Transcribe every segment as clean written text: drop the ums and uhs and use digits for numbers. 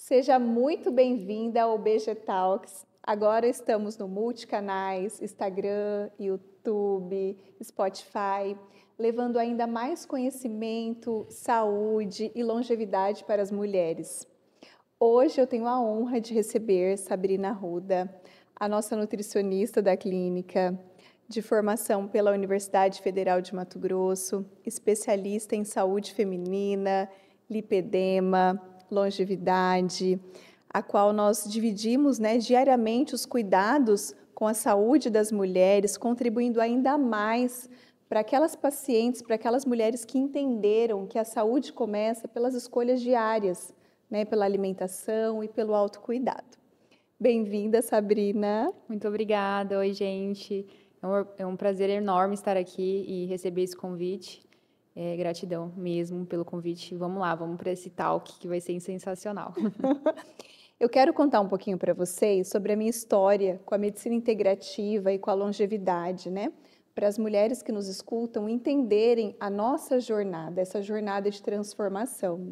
Seja muito bem-vinda ao BG Talks. Agora estamos no multicanais, Instagram, YouTube, Spotify, levando ainda mais conhecimento, saúde e longevidade para as mulheres. Hoje eu tenho a honra de receber Sabrina Arruda, a nossa nutricionista da clínica, de formação pela Universidade Federal de Mato Grosso, especialista em saúde feminina, lipedema, longevidade, a qual nós dividimos, diariamente os cuidados com a saúde das mulheres, contribuindo ainda mais para aquelas pacientes, para aquelas mulheres que entenderam que a saúde começa pelas escolhas diárias, pela alimentação e pelo autocuidado. Bem-vinda, Sabrina. Muito obrigada. Oi, gente. É um prazer enorme estar aqui e receber esse convite. Gratidão mesmo pelo convite. Vamos lá, vamos para esse talk que vai ser sensacional. Eu quero contar um pouquinho para vocês sobre a minha história com a medicina integrativa e com a longevidade, para as mulheres que nos escutam entenderem a nossa jornada, essa jornada de transformação,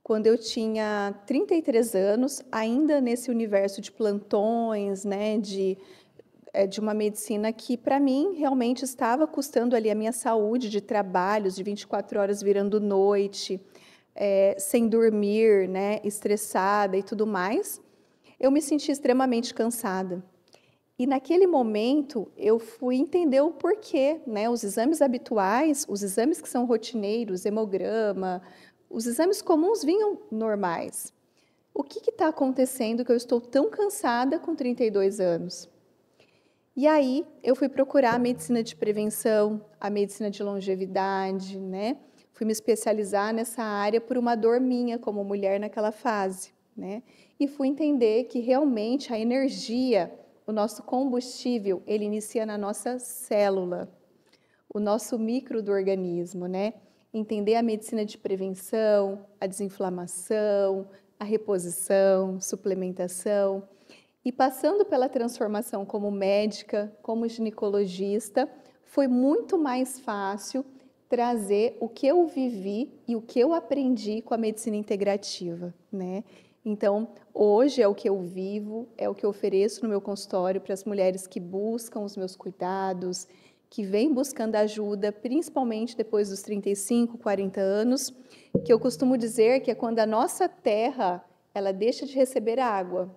Quando eu tinha 33 anos, ainda nesse universo de plantões, de uma medicina que, para mim, realmente estava custando ali a minha saúde de trabalhos de 24 horas virando noite, sem dormir, estressada e tudo mais, eu me senti extremamente cansada. E naquele momento eu fui entender o porquê, os exames habituais, os exames que são rotineiros, hemograma, os exames comuns vinham normais. O que está acontecendo que eu estou tão cansada com 32 anos? E aí eu fui procurar a medicina de prevenção, a medicina de longevidade, Fui me especializar nessa área por uma dor minha como mulher naquela fase, E fui entender que realmente a energia, o nosso combustível, ele inicia na nossa célula, o nosso micro do organismo, Entender a medicina de prevenção, a desinflamação, a reposição, suplementação. E passando pela transformação como médica, como ginecologista, foi muito mais fácil trazer o que eu vivi e o que eu aprendi com a medicina integrativa, Então, hoje é o que eu vivo, é o que eu ofereço no meu consultório para as mulheres que buscam os meus cuidados, que vêm buscando ajuda, principalmente depois dos 35, 40 anos, que eu costumo dizer que é quando a nossa terra ela deixa de receber água.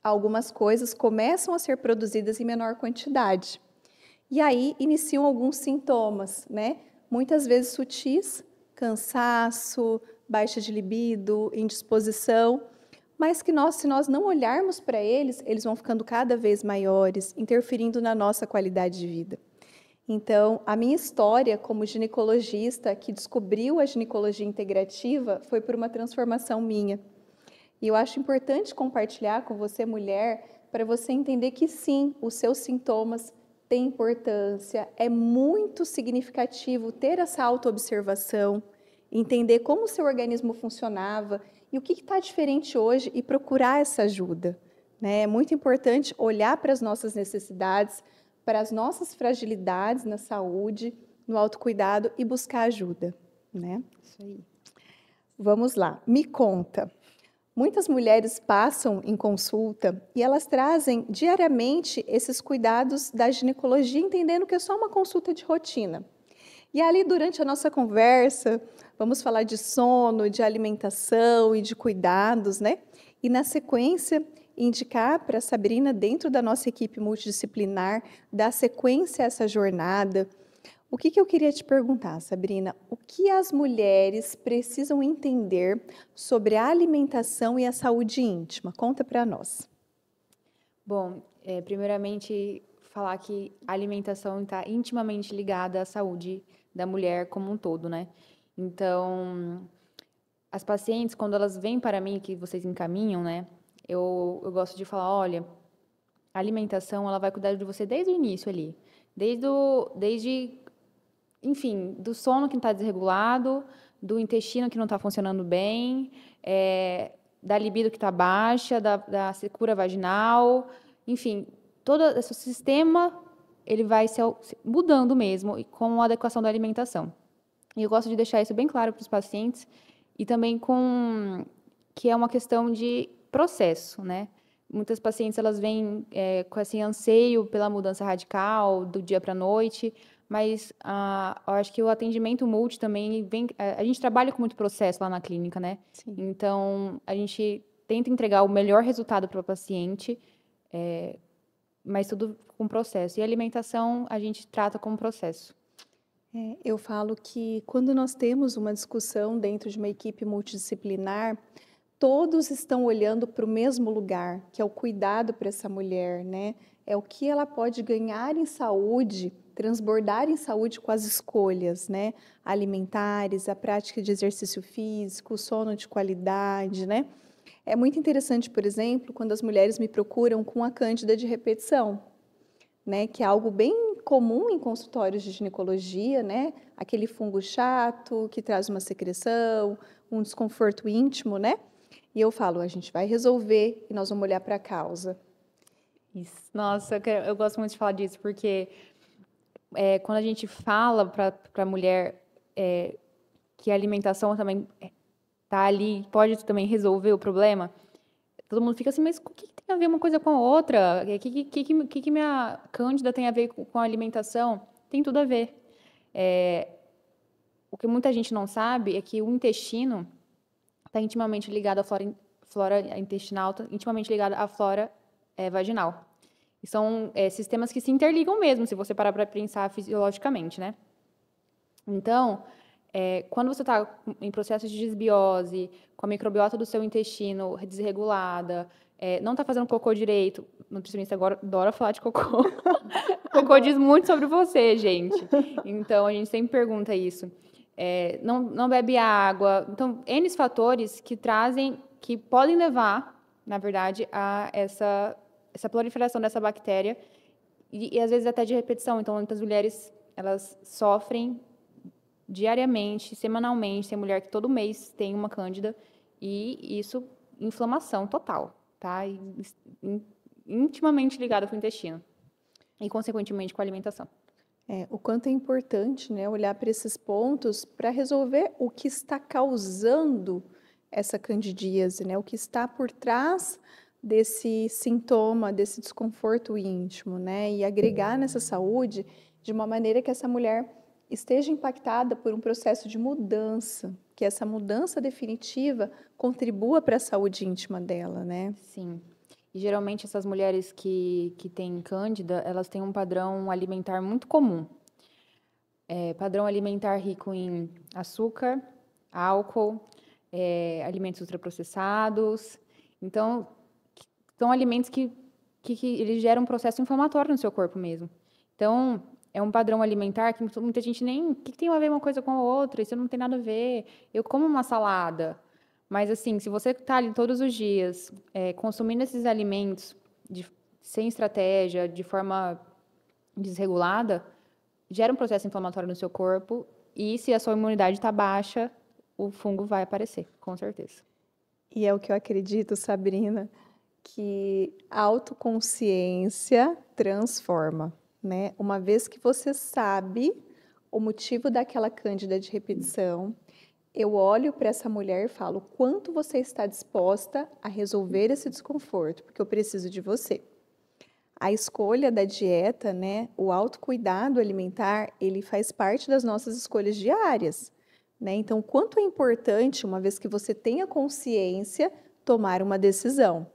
Algumas coisas começam a ser produzidas em menor quantidade. E aí iniciam alguns sintomas, Muitas vezes sutis, cansaço, baixa de libido, indisposição, mas que se nós não olharmos para eles, eles vão ficando cada vez maiores, interferindo na nossa qualidade de vida. Então, a minha história como ginecologista que descobriu a ginecologia integrativa foi por uma transformação minha. E eu acho importante compartilhar com você, mulher, para você entender que sim, os seus sintomas têm importância, é muito significativo ter essa autoobservação, entender como o seu organismo funcionava e o que está diferente hoje e procurar essa ajuda. É muito importante olhar para as nossas necessidades, para as nossas fragilidades na saúde, no autocuidado e buscar ajuda. Isso aí. Vamos lá, me conta. Muitas mulheres passam em consulta e elas trazem diariamente esses cuidados da ginecologia, entendendo que é só uma consulta de rotina. E ali, durante a nossa conversa, vamos falar de sono, de alimentação e de cuidados, E na sequência, indicar para a Sabrina, dentro da nossa equipe multidisciplinar, dar sequência a essa jornada. O que eu queria te perguntar, Sabrina? O que as mulheres precisam entender sobre a alimentação e a saúde íntima? Conta para nós. Bom, primeiramente, falar que a alimentação está intimamente ligada à saúde da mulher como um todo, Então, as pacientes, quando elas vêm para mim, que vocês encaminham, eu gosto de falar, olha, a alimentação, ela vai cuidar de você desde o início ali. Enfim, do sono que está desregulado, do intestino que não está funcionando bem, da libido que está baixa, da secura vaginal, enfim, todo esse sistema ele vai se mudando mesmo com a adequação da alimentação. E eu gosto de deixar isso bem claro para os pacientes e também com que é uma questão de processo, né? Muitas pacientes, elas vêm com esse anseio pela mudança radical, do dia para a noite, mas eu acho que o atendimento multi também vem... A gente trabalha com muito processo lá na clínica, né? Sim. Então, a gente tenta entregar o melhor resultado para o paciente, mas tudo com processo. E a alimentação, a gente trata como processo. Eu falo que quando nós temos uma discussão dentro de uma equipe multidisciplinar, todos estão olhando para o mesmo lugar, que é o cuidado para essa mulher, né? É o que ela pode ganhar em saúde, transbordar em saúde com as escolhas, né? Alimentares, a prática de exercício físico, sono de qualidade, né? É muito interessante, por exemplo, quando as mulheres me procuram com a cândida de repetição, né? Que é algo bem comum em consultórios de ginecologia, né? Aquele fungo chato que traz uma secreção, um desconforto íntimo, né? E eu falo, a gente vai resolver e nós vamos olhar para a causa. Isso. Nossa, eu gosto muito de falar disso, porque quando a gente fala para a mulher que a alimentação também está ali, pode também resolver o problema, todo mundo fica assim, mas o que tem a ver uma coisa com a outra? O que minha cândida tem a ver com a alimentação? Tem tudo a ver. O que muita gente não sabe é que o intestino está intimamente ligado à flora intestinal, tá intimamente ligado à flora vaginal. E são sistemas que se interligam mesmo, se você parar para pensar fisiologicamente, né? Então, quando você está em processo de desbiose, com a microbiota do seu intestino desregulada, não está fazendo cocô direito, o nutricionista agora adora falar de cocô. Cocô diz muito sobre você, gente. Então, a gente sempre pergunta isso. Não bebe água. Então, N fatores que podem levar, na verdade, a essa proliferação dessa bactéria e às vezes até de repetição. Então, muitas mulheres, elas sofrem diariamente, semanalmente. Tem mulher que todo mês tem uma cândida e isso, inflamação total, tá? Intimamente ligada com o intestino e, consequentemente, com a alimentação. O quanto é importante, né, olhar para esses pontos para resolver o que está causando essa candidíase, né, o que está por trás desse sintoma, desse desconforto íntimo, né, e agregar nessa saúde de uma maneira que essa mulher esteja impactada por um processo de mudança, que essa mudança definitiva contribua para a saúde íntima dela, né? Sim. E geralmente essas mulheres que têm cândida, elas têm um padrão alimentar muito comum. Padrão alimentar rico em açúcar, álcool, alimentos ultraprocessados. Então, são alimentos que eles geram um processo inflamatório no seu corpo mesmo. Então, é um padrão alimentar que muita gente nem... O que tem a ver uma coisa com a outra? Isso não tem nada a ver. Eu como uma salada. Mas, assim, se você está ali todos os dias consumindo esses alimentos sem estratégia, de forma desregulada, gera um processo inflamatório no seu corpo e, se a sua imunidade está baixa, o fungo vai aparecer, com certeza. E é o que eu acredito, Sabrina, que a autoconsciência transforma, né? Uma vez que você sabe o motivo daquela cândida de repetição, eu olho para essa mulher e falo, quanto você está disposta a resolver esse desconforto, porque eu preciso de você. A escolha da dieta, né, o autocuidado alimentar, ele faz parte das nossas escolhas diárias, né? Então, quanto é importante, uma vez que você tenha consciência, tomar uma decisão.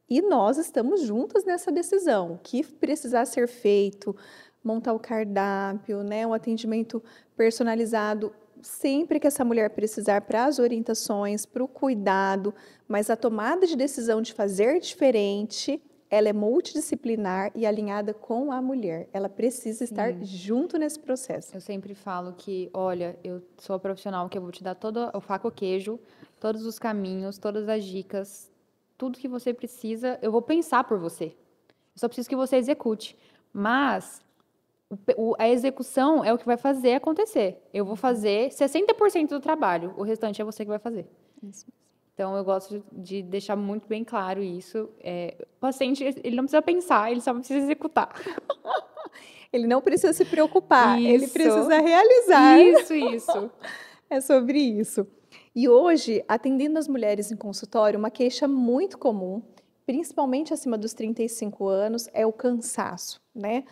E nós estamos juntas nessa decisão, o que precisar ser feito, montar o cardápio, né, um atendimento personalizado, sempre que essa mulher precisar para as orientações, para o cuidado, mas a tomada de decisão de fazer diferente, ela é multidisciplinar e alinhada com a mulher. Ela precisa estar junto nesse processo. Eu sempre falo que, olha, eu sou a profissional que eu vou te dar todo o faca o queijo, todos os caminhos, todas as dicas, tudo que você precisa, eu vou pensar por você. Eu só preciso que você execute. Mas a execução é o que vai fazer acontecer. Eu vou fazer 60% do trabalho, o restante é você que vai fazer. Isso. Então, eu gosto de deixar muito bem claro isso. O paciente, ele não precisa pensar, ele só precisa executar. Ele não precisa se preocupar, Isso. ele precisa realizar. Isso. É sobre isso. E hoje, atendendo as mulheres em consultório, uma queixa muito comum, principalmente acima dos 35 anos, é o cansaço, né?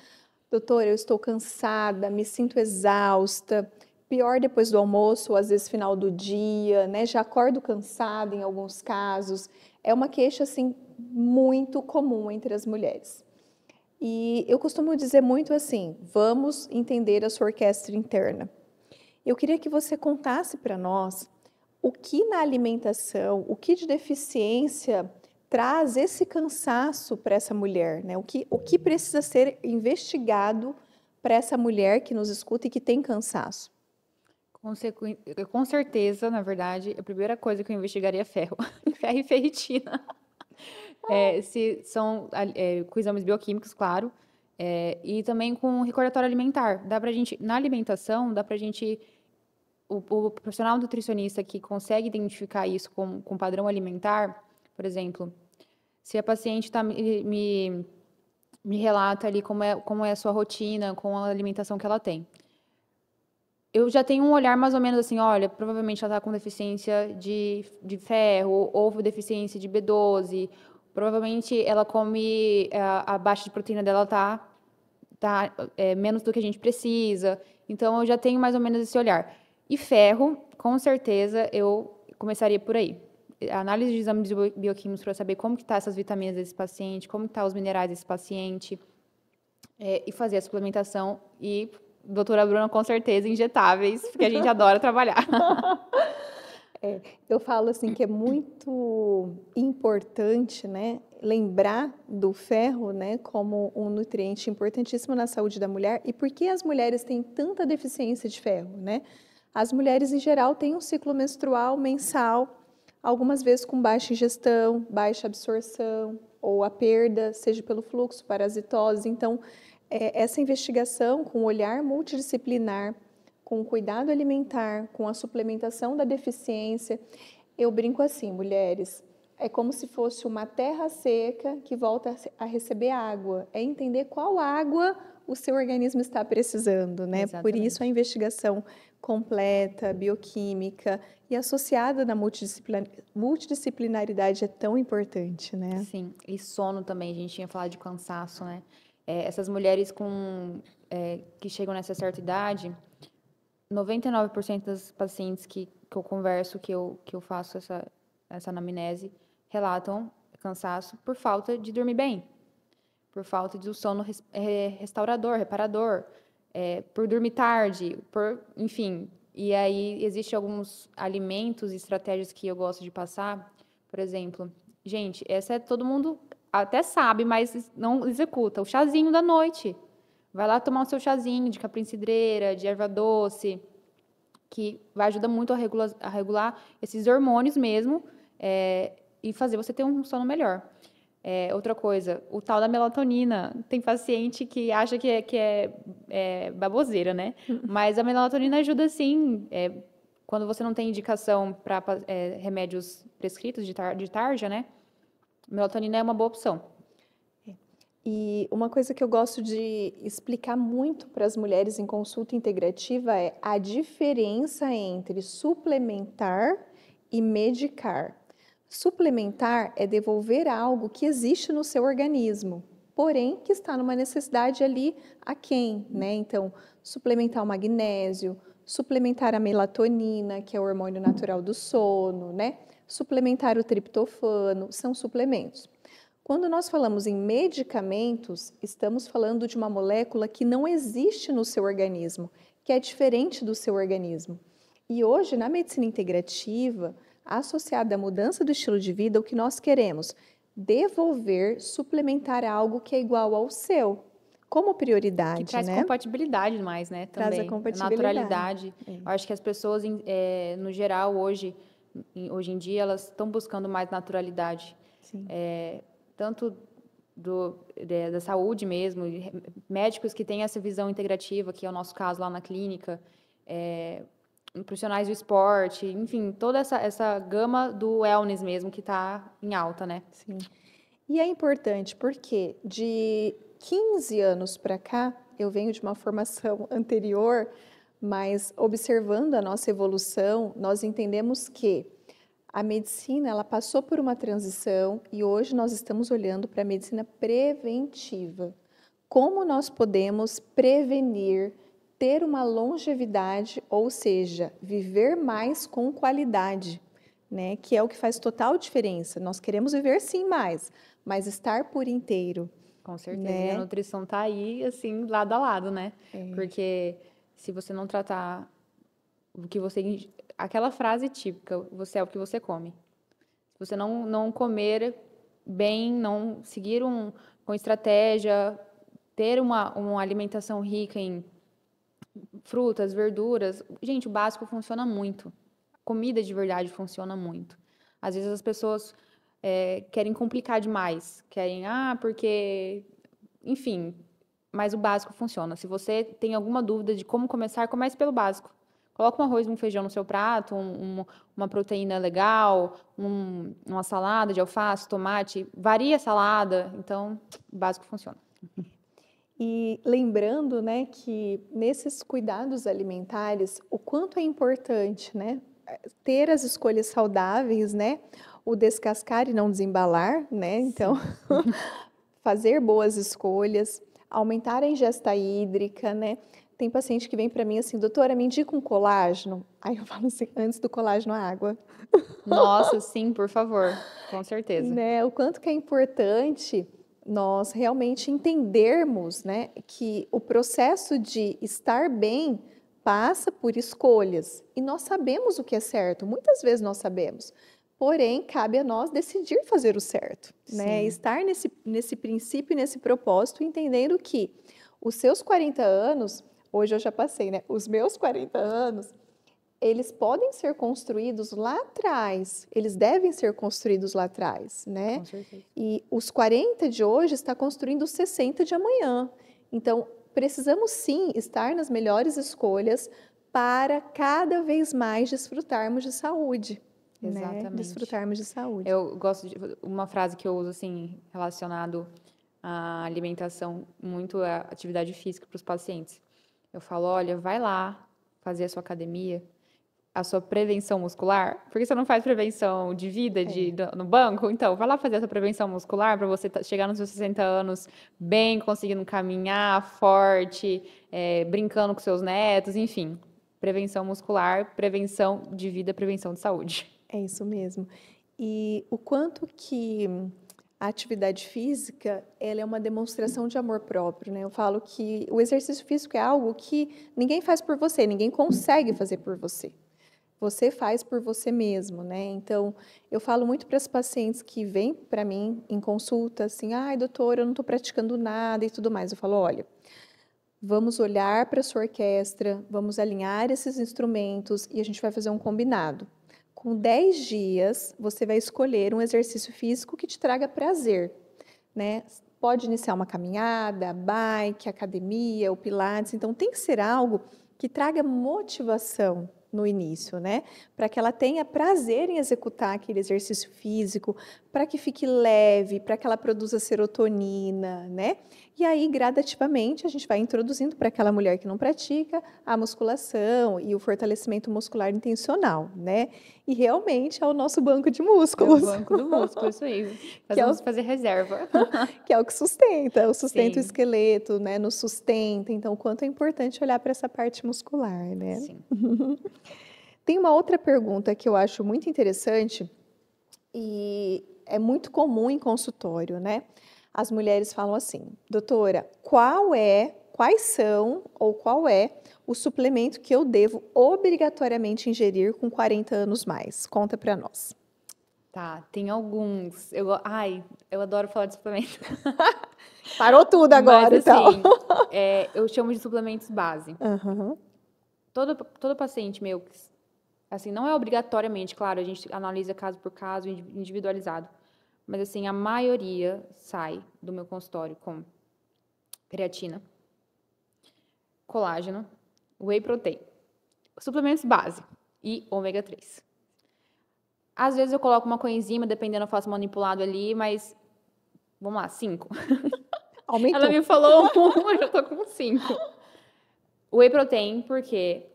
Doutora, eu estou cansada, me sinto exausta, pior depois do almoço, ou às vezes final do dia, né? Já acordo cansada em alguns casos. É uma queixa, assim, muito comum entre as mulheres. E eu costumo dizer muito assim: vamos entender a sua orquestra interna. Eu queria que você contasse para nós o que na alimentação, o que de deficiência traz esse cansaço para essa mulher, né? O que precisa ser investigado para essa mulher que nos escuta e que tem cansaço? Com certeza, na verdade, a primeira coisa que eu investigaria é ferro. Ferro e ferritina. Se são com exames bioquímicos, claro, e também com recordatório alimentar. Dá pra gente, na alimentação, dá pra gente, o profissional nutricionista que consegue identificar isso com padrão alimentar, por exemplo, se a paciente me relata ali como é a sua rotina com a alimentação que ela tem. Eu já tenho um olhar mais ou menos assim, olha, provavelmente ela está com deficiência de ferro ou deficiência de B12. Provavelmente ela come, a baixa de proteína dela tá menos do que a gente precisa. Então, eu já tenho mais ou menos esse olhar. E ferro, com certeza, eu começaria por aí. Análise de exames bioquímicos para saber como que tá essas vitaminas desse paciente, como que tá os minerais desse paciente, e fazer a suplementação e doutora Bruna, com certeza, injetáveis, porque a gente adora trabalhar. Eu falo assim que é muito importante, né, lembrar do ferro, né, como um nutriente importantíssimo na saúde da mulher. E por que as mulheres têm tanta deficiência de ferro, né? As mulheres em geral têm um ciclo menstrual mensal, algumas vezes com baixa ingestão, baixa absorção ou a perda, seja pelo fluxo, parasitose. Então, essa investigação com olhar multidisciplinar, com o cuidado alimentar, com a suplementação da deficiência. Eu brinco assim, mulheres, é como se fosse uma terra seca que volta a receber água. É entender qual água o seu organismo está precisando, né? Por isso a Exatamente. investigação completa, bioquímica e associada na multidisciplinaridade é tão importante, né? Sim, e sono também, a gente tinha falado de cansaço, né? Essas mulheres que chegam nessa certa idade, 99% das pacientes que eu converso, que eu faço essa anamnese, relatam cansaço por falta de dormir bem, por falta de um sono restaurador, reparador, por dormir tarde, enfim. E aí, existem alguns alimentos e estratégias que eu gosto de passar, por exemplo, gente, essa todo mundo até sabe, mas não executa, o chazinho da noite. Vai lá tomar o seu chazinho de caprim-cidreira, de erva doce, que vai ajudar muito a regular esses hormônios mesmo, e fazer você ter um sono melhor. Outra coisa, o tal da melatonina. Tem paciente que acha que é baboseira, né? Mas a melatonina ajuda sim. Quando você não tem indicação para remédios prescritos de tarja, né? Melatonina é uma boa opção. E uma coisa que eu gosto de explicar muito para as mulheres em consulta integrativa é a diferença entre suplementar e medicar. Suplementar é devolver algo que existe no seu organismo, porém que está numa necessidade ali aquém, né? Então, suplementar o magnésio, suplementar a melatonina, que é o hormônio natural do sono, né? Suplementar o triptofano, são suplementos. Quando nós falamos em medicamentos, estamos falando de uma molécula que não existe no seu organismo, que é diferente do seu organismo. E hoje, na medicina integrativa, associada à mudança do estilo de vida, o que nós queremos? Devolver, suplementar algo que é igual ao seu, como prioridade, que traz né? compatibilidade mais, né? Traz a Também. compatibilidade. Naturalidade. Eu acho que as pessoas, no geral, hoje em dia, elas estão buscando mais naturalidade. Sim. Tanto da saúde mesmo, médicos que têm essa visão integrativa, que é o nosso caso lá na clínica, profissionais do esporte, enfim, toda essa gama do wellness mesmo que está em alta, né? Sim. E é importante porque de 15 anos para cá, eu venho de uma formação anterior, Mas observando a nossa evolução, nós entendemos que a medicina, ela passou por uma transição e hoje nós estamos olhando para a medicina preventiva. Como nós podemos prevenir, ter uma longevidade, ou seja, viver mais com qualidade, né? Que é o que faz total diferença. Nós queremos viver sim mais, mas estar por inteiro, Com certeza. E a né? nutrição tá aí, assim, lado a lado, né? É. Porque se você não tratar o que você... Aquela frase típica, você é o que você come. Se você não comer bem, não seguir com estratégia, ter uma alimentação rica em frutas, verduras, gente, o básico funciona muito. Comida de verdade funciona muito. Às vezes as pessoas querem complicar demais, querem, porque, enfim, mas o básico funciona. Se você tem alguma dúvida de como começar, comece pelo básico. Coloca um arroz e um feijão no seu prato, uma proteína legal, uma salada de alface, tomate, varia a salada, então o básico funciona. E lembrando, né, que nesses cuidados alimentares, o quanto é importante, né, ter as escolhas saudáveis, né, o descascar e não desembalar, né, então fazer boas escolhas, aumentar a ingesta hídrica, né. Tem paciente que vem para mim assim, doutora, me indica um colágeno. Aí eu falo assim, antes do colágeno, a água. Nossa, sim, por favor, com certeza. Né, o quanto que é importante nós realmente entendermos, né, que o processo de estar bem passa por escolhas. E nós sabemos o que é certo, muitas vezes nós sabemos. Porém, cabe a nós decidir fazer o certo, né? Sim. Estar nesse princípio, nesse propósito, entendendo que os seus 40 anos, hoje eu já passei, né? Os meus 40 anos, eles podem ser construídos lá atrás, eles devem ser construídos lá atrás, né? Com certeza. E os 40 de hoje está construindo os 60 de amanhã. Então, precisamos sim estar nas melhores escolhas para cada vez mais desfrutarmos de saúde, né? Exatamente. Desfrutarmos de saúde. Eu gosto de uma frase que eu uso assim, relacionado à alimentação, muito à atividade física para os pacientes. Eu falo, olha, vai lá fazer a sua academia, a sua prevenção muscular. Por que você não faz prevenção de vida no banco? Então, vai lá fazer essa prevenção muscular para você chegar nos seus 60 anos bem, conseguindo caminhar forte, brincando com seus netos, enfim. Prevenção muscular, prevenção de vida, prevenção de saúde. É isso mesmo. E o quanto que a atividade física, ela é uma demonstração de amor próprio, né? Eu falo que o exercício físico é algo que ninguém faz por você, ninguém consegue fazer por você. Você faz por você mesmo, né? Então, eu falo muito para as pacientes que vêm para mim em consulta, assim, ai, doutora, eu não estou praticando nada e tudo mais. Eu falo, olha, vamos olhar para a sua orquestra, vamos alinhar esses instrumentos e a gente vai fazer um combinado. Com 10 dias, você vai escolher um exercício físico que te traga prazer, né? Pode iniciar uma caminhada, bike, academia, o pilates. Então, tem que ser algo que traga motivação no início, né? Para que ela tenha prazer em executar aquele exercício físico, para que fique leve, para que ela produza serotonina, né? E aí, gradativamente, a gente vai introduzindo para aquela mulher que não pratica a musculação e o fortalecimento muscular intencional, né? E realmente é o nosso banco de músculos. É o banco do músculo, isso aí. Nós vamos fazer reserva. Que é o que sustenta o Sim. esqueleto, né? Nos sustenta. Então, o quanto é importante olhar para essa parte muscular, né? Sim. Tem uma outra pergunta que eu acho muito interessante e é muito comum em consultório, né? As mulheres falam assim, doutora, qual é o suplemento que eu devo obrigatoriamente ingerir com 40 anos mais? Conta para nós. Tá, tem alguns. Eu adoro falar de suplemento. Parou tudo agora, Mas, então. assim, eu chamo de suplementos base. Uhum. Todo paciente meu, assim, não é obrigatoriamente, claro, a gente analisa caso por caso, individualizado. Mas, assim, a maioria sai do meu consultório com creatina, colágeno, whey protein, suplementos base e ômega 3. Às vezes eu coloco uma coenzima, dependendo, eu faço manipulado ali, mas vamos lá, 5. Aumentou. Ela me falou 1, eu já tô com 5. O whey protein, porque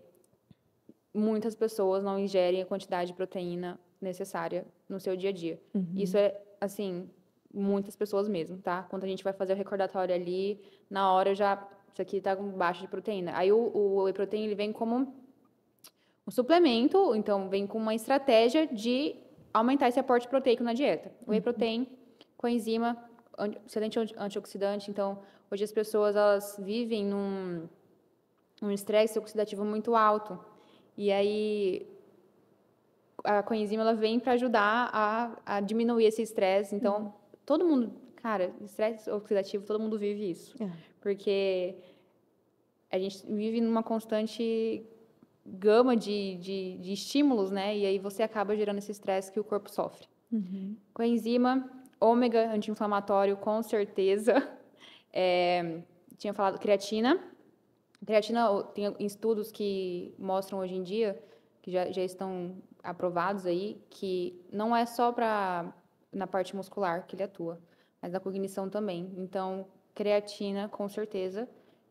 muitas pessoas não ingerem a quantidade de proteína necessária no seu dia a dia. Isso é, assim, muitas pessoas mesmo, tá? Quando a gente vai fazer o recordatório ali, na hora já, isso aqui tá com baixo de proteína. Aí o whey protein, ele vem como um suplemento, então vem com uma estratégia de aumentar esse aporte proteico na dieta. O whey protein, coenzima, excelente antioxidante, então hoje as pessoas, elas vivem num estresse oxidativo muito alto. E aí, a coenzima, ela vem para ajudar a diminuir esse estresse. Então, todo mundo, cara, estresse oxidativo, todo mundo vive isso. Porque a gente vive numa constante gama de estímulos, né? E aí você acaba gerando esse estresse que o corpo sofre. Coenzima, ômega, anti-inflamatório, com certeza. Tinha falado creatina. Creatina, tem estudos que mostram hoje em dia, que já estão aprovados aí, que não é só na parte muscular que ele atua, mas na cognição também. Então, creatina, com certeza.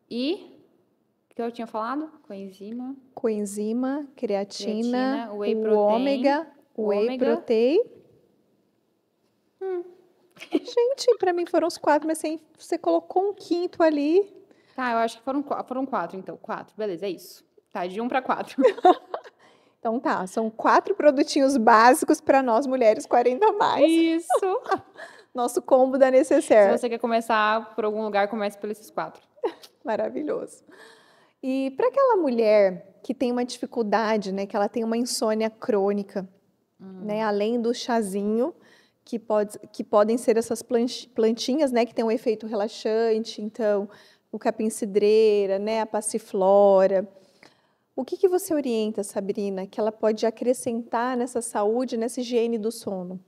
E, o que eu tinha falado? Coenzima, creatina, whey o protein, ômega, o whey protein. Gente, para mim foram os 4, mas você colocou um quinto ali. Tá, eu acho que foram 4, então. 4, beleza, é isso. Tá, de 1 para 4. Então tá, são 4 produtinhos básicos para nós mulheres 40 a mais. Isso! Nosso combo da Se Necessaire. você quer começar por algum lugar, comece por esses 4. Maravilhoso. E para aquela mulher que tem uma dificuldade, né, que ela tem uma insônia crônica, né, além do chazinho, que podem ser essas plantinhas, né, que tem um efeito relaxante, então, o capim-cidreira, né, a passiflora. O que você orienta, Sabrina, que ela pode acrescentar nessa saúde, nessa higiene do sono?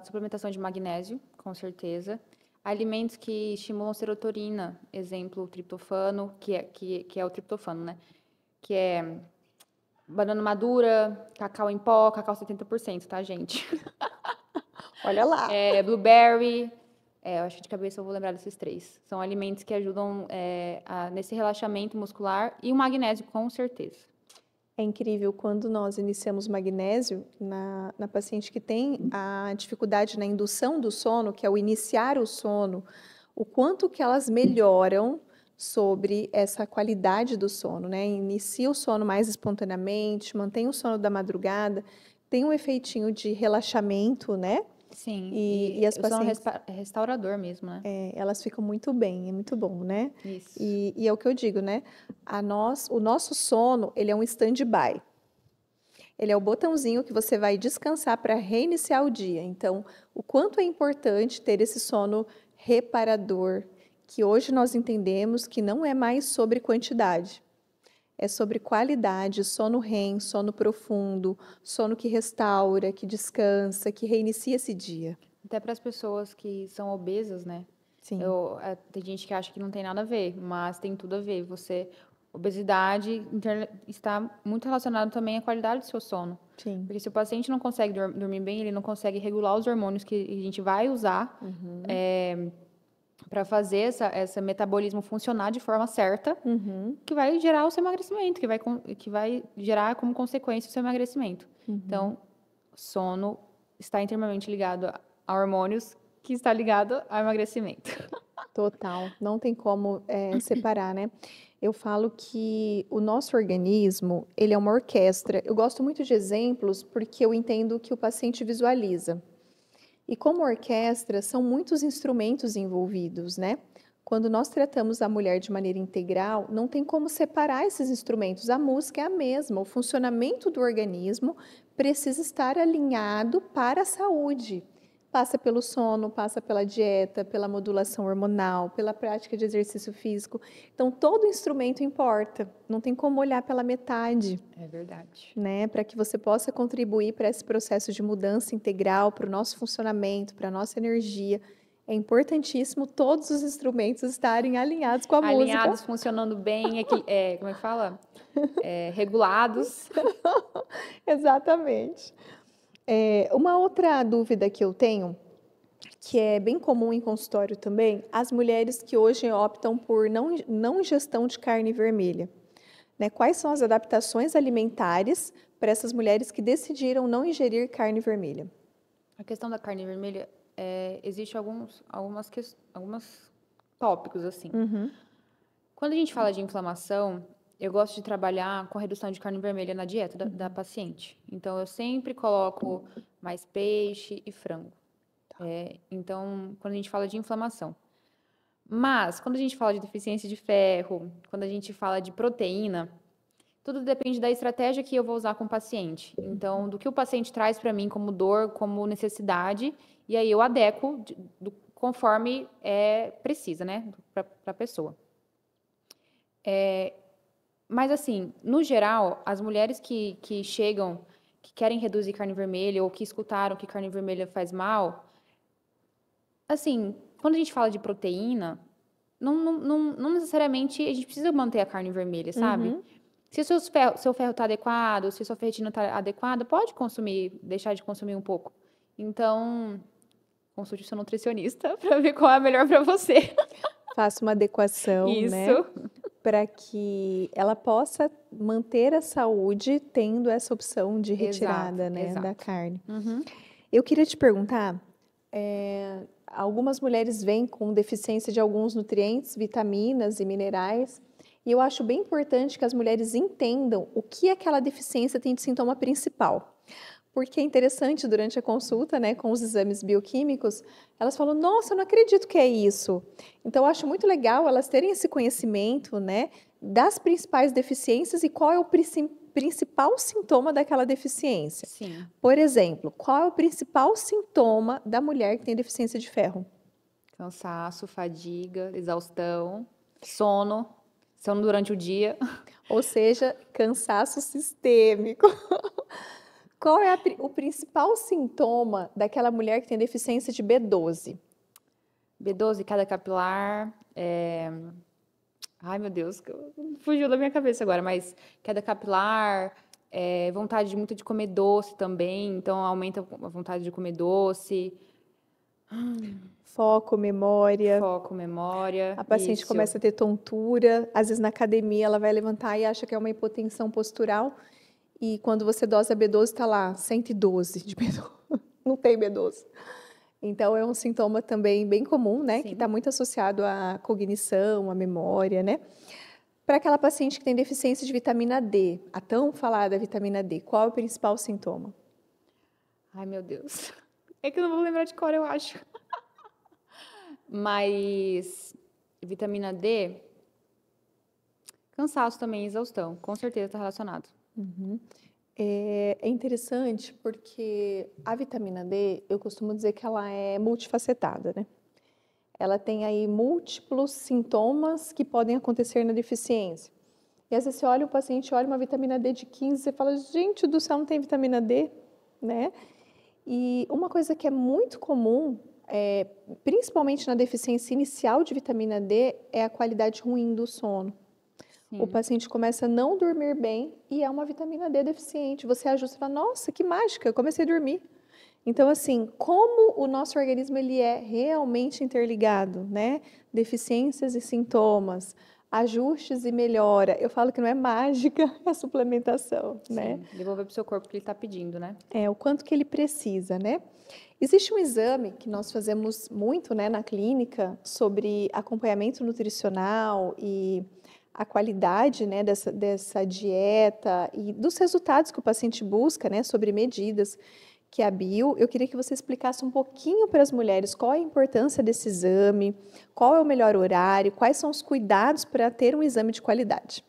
Suplementação de magnésio, com certeza. Alimentos que estimulam serotonina, exemplo, o triptofano, que é o triptofano, né? Que é banana madura, cacau em pó, cacau 70%, tá, gente? Olha lá. Blueberry, eu acho que de cabeça eu vou lembrar desses 3. São alimentos que ajudam nesse relaxamento muscular e o magnésio, com certeza. É incrível quando nós iniciamos magnésio na paciente que tem a dificuldade na indução do sono, que é o iniciar o sono, o quanto que elas melhoram sobre essa qualidade do sono, né? Inicia o sono mais espontaneamente, mantém o sono da madrugada, tem um efeitinho de relaxamento, né? Sim, e as o sono pacientes, restaurador mesmo, né? elas ficam muito bem, é muito bom, né? Isso. E é o que eu digo, né? O nosso sono, ele é um stand-by. Ele é o botãozinho que você vai descansar para reiniciar o dia. Então, o quanto é importante ter esse sono reparador, que hoje nós entendemos que não é mais sobre quantidade, é sobre qualidade, sono REM, sono profundo, sono que restaura, que descansa, que reinicia esse dia. Até para as pessoas que são obesas, né? Sim. Tem gente que acha que não tem nada a ver, mas tem tudo a ver. Obesidade está muito relacionado também à qualidade do seu sono. Sim. Porque se o paciente não consegue dormir bem, ele não consegue regular os hormônios que a gente vai usar para fazer esse metabolismo funcionar de forma certa, que vai gerar o seu emagrecimento, que vai gerar como consequência o seu emagrecimento. Então, sono está intimamente ligado a hormônios, que está ligado ao emagrecimento. Total, não tem como separar, né? Eu falo que o nosso organismo, ele é uma orquestra. Eu gosto muito de exemplos porque eu entendo que o paciente visualiza. E como orquestra, são muitos instrumentos envolvidos, né? Quando nós tratamos a mulher de maneira integral, não tem como separar esses instrumentos. A música é a mesma, o funcionamento do organismo precisa estar alinhado para a saúde. Passa pelo sono, passa pela dieta, pela modulação hormonal, pela prática de exercício físico. Então, todo instrumento importa. Não tem como olhar pela metade. É verdade. Né? Para que você possa contribuir para esse processo de mudança integral, para o nosso funcionamento, para a nossa energia. É importantíssimo todos os instrumentos estarem alinhados com a música. Alinhados, funcionando bem, como é que fala? Regulados. Exatamente. Uma outra dúvida que eu tenho, que é bem comum em consultório também, as mulheres que hoje optam por não ingestão de carne vermelha, né? Quais são as adaptações alimentares para essas mulheres que decidiram não ingerir carne vermelha? A questão da carne vermelha, existe algumas tópicos, assim. Uhum. Quando a gente fala de inflamação, eu gosto de trabalhar com a redução de carne vermelha na dieta da paciente. Então, eu sempre coloco mais peixe e frango. Então, quando a gente fala de inflamação. Mas, quando a gente fala de deficiência de ferro, quando a gente fala de proteína, tudo depende da estratégia que eu vou usar com o paciente. Então, do que o paciente traz para mim como dor, como necessidade, e aí eu adequo conforme precisa, né, para a pessoa. Mas, assim, no geral, as mulheres que chegam, que querem reduzir carne vermelha ou que escutaram que carne vermelha faz mal, assim, quando a gente fala de proteína, não necessariamente a gente precisa manter a carne vermelha, sabe? Uhum. Se o seu ferro está adequado, se a sua ferritina está adequada, pode consumir, deixar de consumir um pouco. Então, consulte o seu nutricionista para ver qual é a melhor para você. Faça uma adequação, né? Isso. Para que ela possa manter a saúde tendo essa opção de Exato, retirada, né, da exato. carne. Uhum. Eu queria te perguntar, algumas mulheres vêm com deficiência de alguns nutrientes, vitaminas e minerais, e eu acho bem importante que as mulheres entendam o que aquela deficiência tem de sintoma principal. Porque é interessante, durante a consulta, né, com os exames bioquímicos, elas falam, nossa, eu não acredito que é isso. Então, eu acho muito legal elas terem esse conhecimento, né, das principais deficiências e qual é o principal sintoma daquela deficiência. Sim. Por exemplo, qual é o principal sintoma da mulher que tem deficiência de ferro? Cansaço, fadiga, exaustão, sono durante o dia. Ou seja, cansaço sistêmico. Qual é o principal sintoma daquela mulher que tem deficiência de B12? B12, queda capilar. Ai, meu Deus, fugiu da minha cabeça agora, mas queda capilar, vontade muito de comer doce também, então aumenta a vontade de comer doce. Foco, memória. Foco, memória, A paciente isso. começa a ter tontura, às vezes na academia ela vai levantar e acha que é uma hipotensão postural, e quando você dosa B12 está lá 112 de B12, não tem B12. Então é um sintoma também bem comum, né, que está muito associado à cognição, à memória, né? Para aquela paciente que tem deficiência de vitamina D, a tão falada vitamina D, qual é o principal sintoma? Ai, meu Deus. É que eu não vou lembrar de cor, eu acho. Mas vitamina D, cansaço também, exaustão, com certeza está relacionado. Uhum. É interessante porque a vitamina D, eu costumo dizer que ela é multifacetada, né? Ela tem aí múltiplos sintomas que podem acontecer na deficiência. E às vezes você olha o paciente, olha uma vitamina D de 15, você fala, gente do céu, não tem vitamina D, né? E uma coisa que é muito comum, principalmente na deficiência inicial de vitamina D, é a qualidade ruim do sono. O paciente começa a não dormir bem e é uma vitamina D deficiente. Você ajusta e fala, nossa, que mágica, eu comecei a dormir. Então, assim, como o nosso organismo ele é realmente interligado, né? Deficiências e sintomas, ajustes e melhora. Eu falo que não é mágica, é suplementação, né? Sim, devolver para o seu corpo o que ele está pedindo, né? É, o quanto que ele precisa, né? Existe um exame que nós fazemos muito, né, na clínica sobre acompanhamento nutricional e a qualidade, né, dessa dieta e dos resultados que o paciente busca, né, sobre medidas, que é a bio. Eu queria que você explicasse um pouquinho para as mulheres qual é a importância desse exame, qual é o melhor horário, quais são os cuidados para ter um exame de qualidade.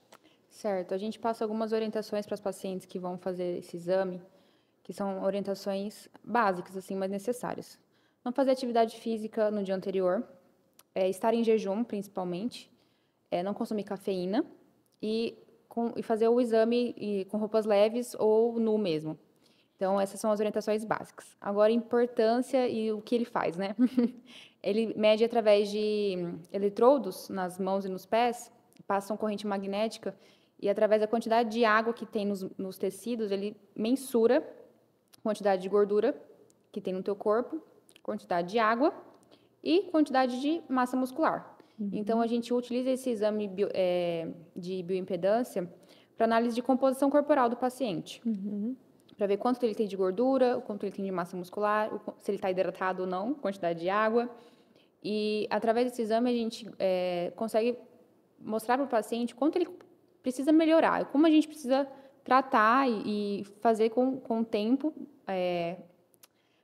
Certo, a gente passa algumas orientações para as pacientes que vão fazer esse exame, que são orientações básicas, assim, mas necessárias. Não fazer atividade física no dia anterior, estar em jejum, principalmente, não consumir cafeína e fazer o exame com roupas leves ou nu mesmo. Então, essas são as orientações básicas. Agora, a importância e o que ele faz, né? Ele mede através de eletrodos nas mãos e nos pés, passam corrente magnética e através da quantidade de água que tem nos tecidos, ele mensura a quantidade de gordura que tem no teu corpo, quantidade de água e quantidade de massa muscular. Então, a gente utiliza esse exame de bioimpedância para análise de composição corporal do paciente. Para ver quanto ele tem de gordura, o quanto ele tem de massa muscular, se ele está hidratado ou não, quantidade de água. E, através desse exame, a gente consegue mostrar para o paciente quanto ele precisa melhorar, como a gente precisa tratar e fazer com o tempo,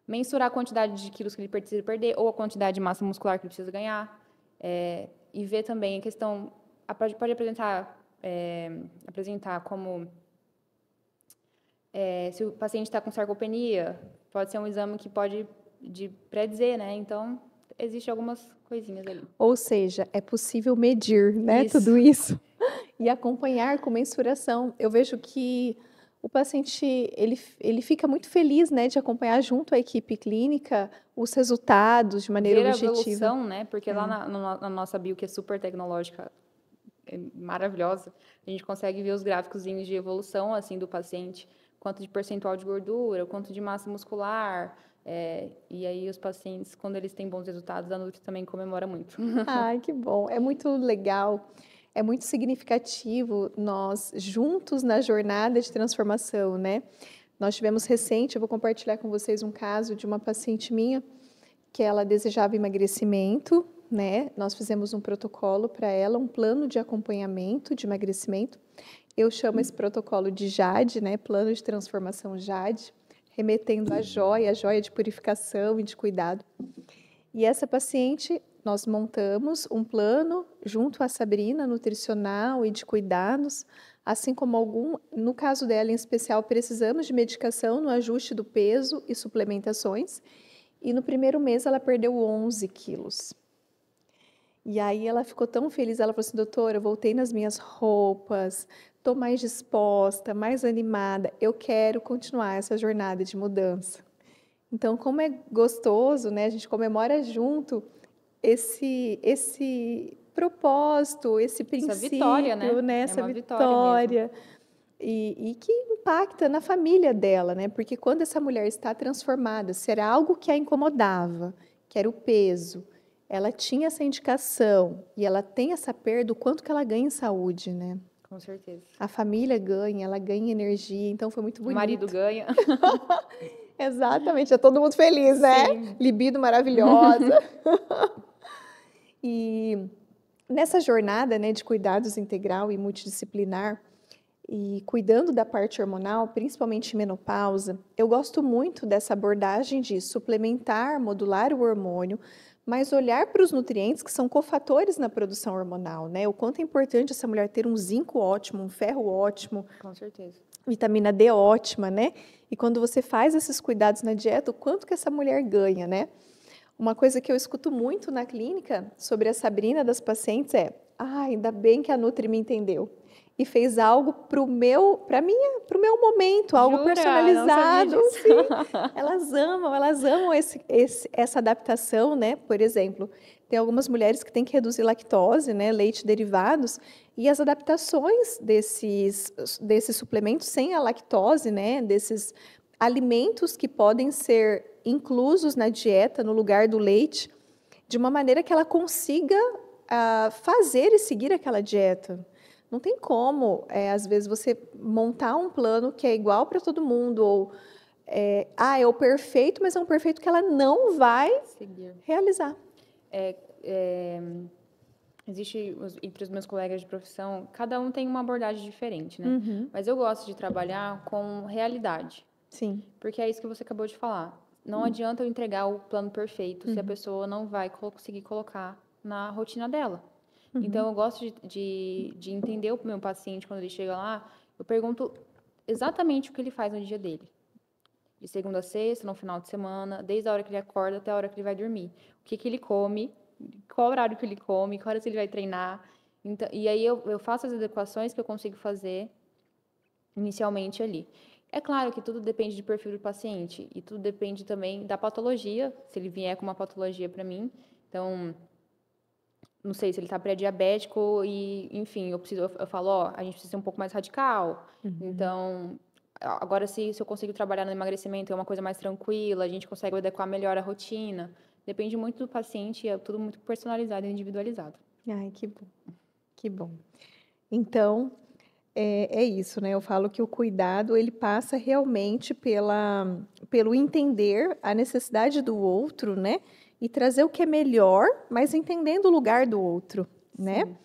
mensurar a quantidade de quilos que ele precisa perder ou a quantidade de massa muscular que ele precisa ganhar, e ver também a questão, pode apresentar como se o paciente está com sarcopenia, pode ser um exame que pode predizer, né? Então, existem algumas coisinhas ali. Ou seja, é possível medir, né, tudo isso e acompanhar com mensuração. Eu vejo que o paciente, ele fica muito feliz, né, de acompanhar junto à equipe clínica os resultados de maneira objetiva. Ver a evolução, né? Porque lá na nossa bio, que é super tecnológica, maravilhosa, a gente consegue ver os gráficos de evolução, assim, do paciente, quanto de percentual de gordura, quanto de massa muscular. E aí os pacientes, quando eles têm bons resultados, a Nutri também comemora muito. Ai, que bom. É muito legal, é muito significativo nós juntos na jornada de transformação, né? Nós tivemos recente, eu vou compartilhar com vocês um caso de uma paciente minha que ela desejava emagrecimento, né? Nós fizemos um protocolo para ela, um plano de acompanhamento de emagrecimento. Eu chamo esse protocolo de JAD, né? Plano de transformação JAD, remetendo à joia, a joia de purificação e de cuidado. E essa paciente, nós montamos um plano junto à Sabrina, nutricional e de cuidados, assim como no caso dela em especial, precisamos de medicação no ajuste do peso e suplementações. E no primeiro mês ela perdeu 11 quilos. E aí ela ficou tão feliz, ela falou assim, doutora, eu voltei nas minhas roupas, estou mais disposta, mais animada, eu quero continuar essa jornada de mudança. Então, como é gostoso, né? A gente comemora junto esse propósito, esse princípio, essa vitória, né? Essa uma vitória. E que impacta na família dela, né? Porque quando essa mulher está transformada, se era algo que a incomodava, que era o peso, ela tinha essa indicação e ela tem essa perda, o quanto que ela ganha em saúde, né? Com certeza. A família ganha, ela ganha energia, então foi muito bonito. O marido ganha. Exatamente, é todo mundo feliz, né? Sim. Libido maravilhosa. E nessa jornada, né, de cuidados integral e multidisciplinar, e cuidando da parte hormonal, principalmente menopausa, eu gosto muito dessa abordagem de suplementar, modular o hormônio, mas olhar para os nutrientes que são cofatores na produção hormonal, né? O quanto é importante essa mulher ter um zinco ótimo, um ferro ótimo. Com certeza. Vitamina D ótima, né? E quando você faz esses cuidados na dieta, o quanto que essa mulher ganha, né? Uma coisa que eu escuto muito na clínica sobre a Sabrina das pacientes é: ainda bem que a Nutri me entendeu e fez algo para o meu momento, algo Jura? personalizado. Não sabia disso. Sim, elas amam essa adaptação, né? Por exemplo, tem algumas mulheres que têm que reduzir lactose, né? Leite derivados, e as adaptações desses suplementos sem a lactose, né? Desses alimentos que podem ser inclusos na dieta, no lugar do leite, de uma maneira que ela consiga fazer e seguir aquela dieta. Não tem como, às vezes, você montar um plano que é igual para todo mundo, ou é o perfeito, mas é um perfeito que ela não vai realizar. Existe, entre os meus colegas de profissão, cada um tem uma abordagem diferente, né? Uhum. Mas eu gosto de trabalhar com realidade. Sim. Porque é isso que você acabou de falar. Não adianta eu entregar o plano perfeito se a pessoa não vai conseguir colocar na rotina dela. Então, eu gosto de entender o meu paciente quando ele chega lá. Eu pergunto exatamente o que ele faz no dia dele. De segunda a sexta, no final de semana, desde a hora que ele acorda até a hora que ele vai dormir. O que ele come, qual horário que ele come, qual hora ele vai treinar. Então, e aí eu faço as adequações que eu consigo fazer inicialmente ali. É claro que tudo depende do perfil do paciente e tudo depende também da patologia, se ele vier com uma patologia para mim. Então, não sei se ele está pré-diabético e, enfim, eu falo, a gente precisa ser um pouco mais radical. Então, Agora, se eu consigo trabalhar no emagrecimento, é uma coisa mais tranquila, a gente consegue adequar melhor a rotina. Depende muito do paciente, é tudo muito personalizado e individualizado. Ai, que bom, que bom. Então, é isso, né? Eu falo que o cuidado, ele passa realmente pelo entender a necessidade do outro, né? E trazer o que é melhor, mas entendendo o lugar do outro, né? Sim.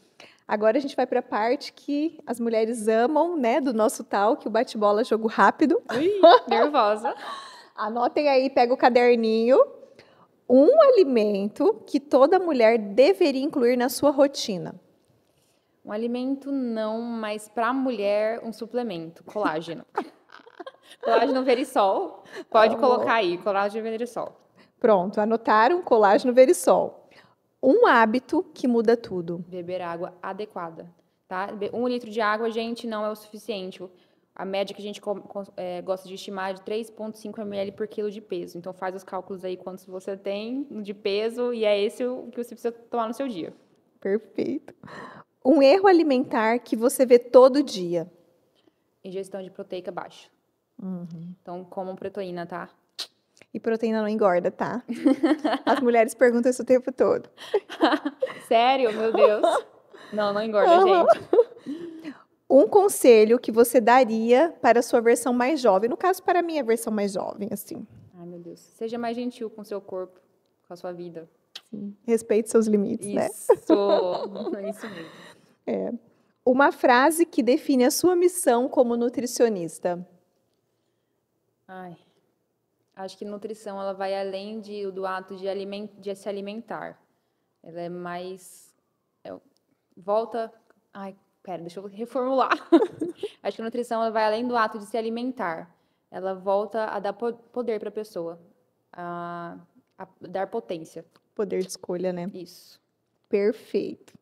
Agora a gente vai para a parte que as mulheres amam, né? Do nosso talk, o bate-bola jogo rápido. Ui, nervosa. Anotem aí, pega o caderninho. Um alimento que toda mulher deveria incluir na sua rotina. Um alimento não, mas para a mulher, um suplemento, colágeno. Colágeno verisol, pode Amor. colocar aí, colágeno verisol. Pronto, anotaram colágeno verisol. Um hábito que muda tudo. Beber água adequada, tá? 1 litro de água, gente, não é o suficiente. A média que a gente gosta de estimar é de 3,5 ml por quilo de peso. Então, faz os cálculos aí quantos você tem de peso e é esse o que você precisa tomar no seu dia. Perfeito. Um erro alimentar que você vê todo dia. Ingestão de proteica baixa. Então, comam proteína, tá? E proteína não engorda, tá? As mulheres perguntam isso o tempo todo. Sério? Meu Deus. Não engorda, gente. Um conselho que você daria para a sua versão mais jovem. No caso, para a minha versão mais jovem, assim. Ai, meu Deus. Seja mais gentil com o seu corpo, com a sua vida. Respeite seus limites, né? Isso mesmo. Uma frase que define a sua missão como nutricionista. Ai, acho que nutrição ela vai além do ato de se alimentar. Ela é mais volta. Ai, pera, deixa eu reformular. Acho que a nutrição ela vai além do ato de se alimentar. Ela volta a dar poder para a pessoa, a dar potência. Poder de escolha, né? Isso. Perfeito.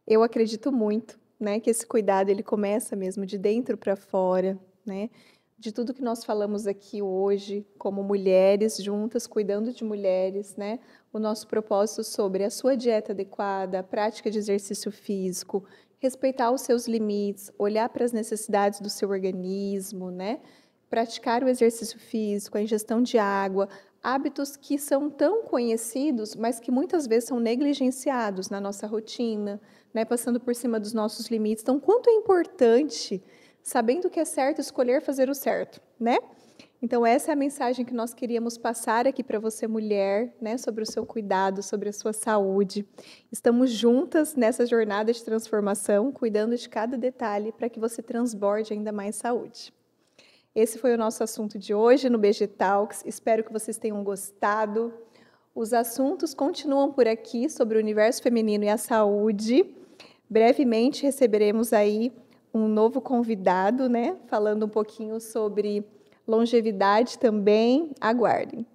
Eu acredito muito, né, que esse cuidado ele começa mesmo de dentro para fora, né? De tudo que nós falamos aqui hoje, como mulheres juntas, cuidando de mulheres, né? O nosso propósito sobre a sua dieta adequada, a prática de exercício físico, respeitar os seus limites, olhar para as necessidades do seu organismo, né? Praticar o exercício físico, a ingestão de água, hábitos que são tão conhecidos, mas que muitas vezes são negligenciados na nossa rotina, né? Passando por cima dos nossos limites. Então, quanto é importante, sabendo que é certo, escolher fazer o certo, né? Então, essa é a mensagem que nós queríamos passar aqui para você, mulher, né? Sobre o seu cuidado, sobre a sua saúde. Estamos juntas nessa jornada de transformação, cuidando de cada detalhe para que você transborde ainda mais saúde. Esse foi o nosso assunto de hoje no BG Talks. Espero que vocês tenham gostado. Os assuntos continuam por aqui sobre o universo feminino e a saúde. Brevemente receberemos aí um novo convidado, né? Falando um pouquinho sobre longevidade também. Aguardem.